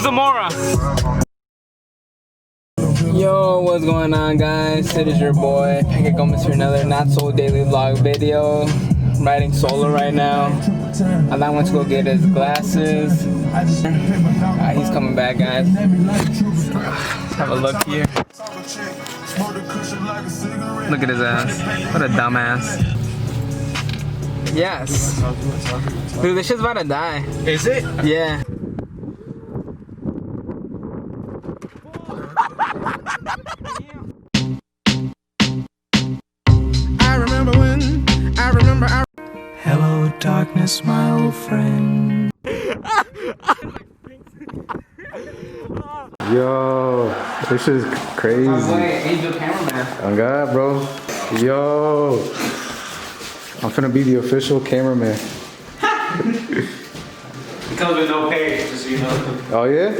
Zamora. Yo, what's going on, guys? It is your boy Pancake Gomez for another not so daily vlog video. I'm riding solo right now. Adan went to go get his glasses. He's coming back, guys. Let's have a look here. Look at his ass. What a dumbass. Yes. Dude, this shit's about to die. Is it? Yeah. Hello, darkness, my old friend. Yo, this is crazy. Angel cameraman. Oh God, bro. Yo, I'm finna be the official cameraman. It comes with no pay, just so you know. Oh yeah?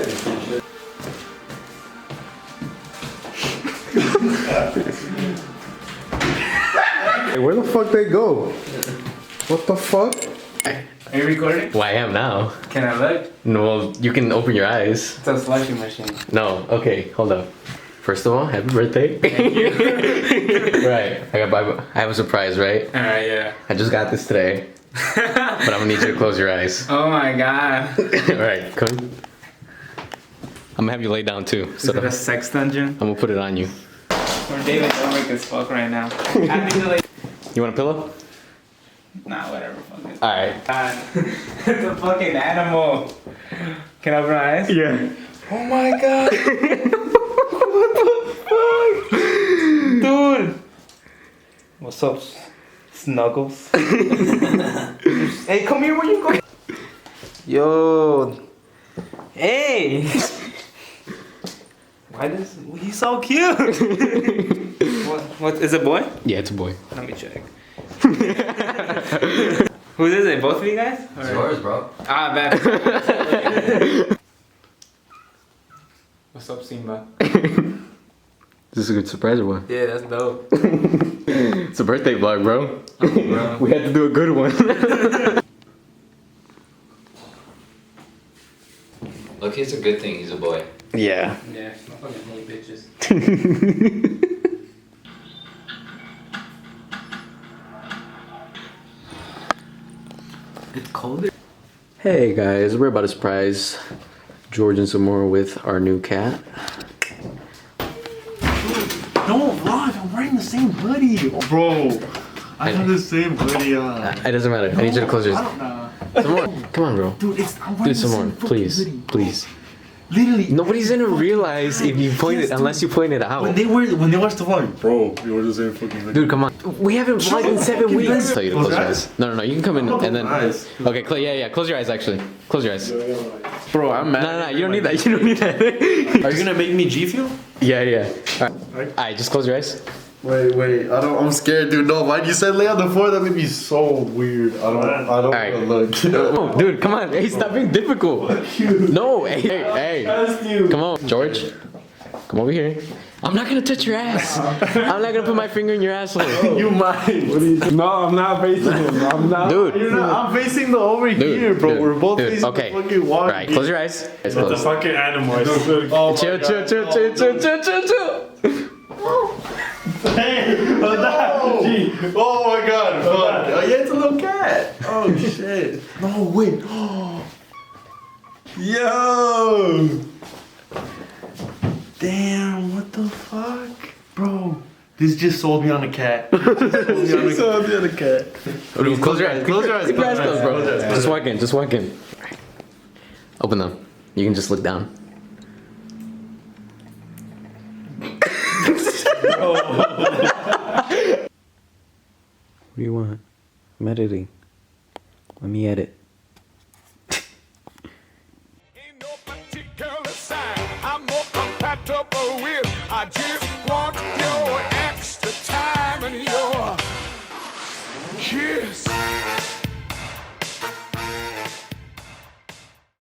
Hey, where the fuck they go? What the fuck? Are you recording? Well, I am now. Can I look? No, well, you can open your eyes. It's a slushy machine. No, okay, hold up. First of all, happy birthday. Thank you. Right, I have a surprise, right? Alright, yeah. I just got this today, but I'm gonna need you to close your eyes. Oh my god. Alright, come. I'm gonna have you lay down too. Is it a sex dungeon? I'm gonna put it on you. We're David Dobrik as fuck right now. I think like. You want a pillow? Nah, whatever. Fuck it. Alright. God. It's a fucking animal. Can I open my eyes? Yeah. Oh my god. What the fuck? Dude. What's up, Snuggles? Hey, come here, where you going? Yo. Hey. Why does he's so cute? What is it, boy? Yeah, it's a boy. Let me check. Who is it? Both of you guys? It's yours, bro. Ah, bad. What's up, Simba? Is this a good surprise or what? Yeah, that's dope. It's a birthday vlog, bro. Oh, bro. We had to do a good one. Look, it's a good thing he's a boy. Yeah. Yeah, I fucking hate bitches. It's colder. Hey guys, we're about to surprise George and Zamora with our new cat. Don't vlog, I'm wearing the same hoodie. Oh, bro, I have the same hoodie on. It doesn't matter. I need you to close your I don't know. Zamora, come on, bro. Dude, I'm wearing Do the some more, same fucking please, hoodie. please. Literally. Nobody's gonna realize if you point it Yes, unless you point it out. When they watch the vlog, bro, you wear the same fucking hoodie. Dude, come on. We haven't vlogged in 7 weeks. Close Tell you to close your eyes. No, you can come in and then. Eyes. Okay, yeah. Close your eyes. Actually, close your eyes. Bro, I'm mad. No, you don't need that. You don't need that. Are you gonna make me G Fuel? Yeah. Alright, just close your eyes. Wait, I'm scared, dude. No, why you said lay on the floor? That made me so weird. I don't Alright. wanna look. Oh, dude, come on. Hey, stop being difficult. No, hey. Come on, George. Come over here. I'm not gonna touch your ass. I'm not gonna put my finger in your asshole. You might. No, I'm not facing him. I'm not. Dude. I'm facing the over here, bro. We're both facing okay. the fucking wall. Alright, close your eyes. Eyes The closed. fucking animal. Oh, Chill. Hey, Adan. Oh my god. Fuck. Oh, yeah, it's a little cat. Oh shit. No, wait. Yo. Damn, what the fuck? Bro, this just sold me on a cat. Sold me on a cat. Close your eyes. Close your eyes. Keep your eyes closed, bro. Close your eyes. Just walk in. Open them. You can just look down. What do you want? I'm editing. Let me edit.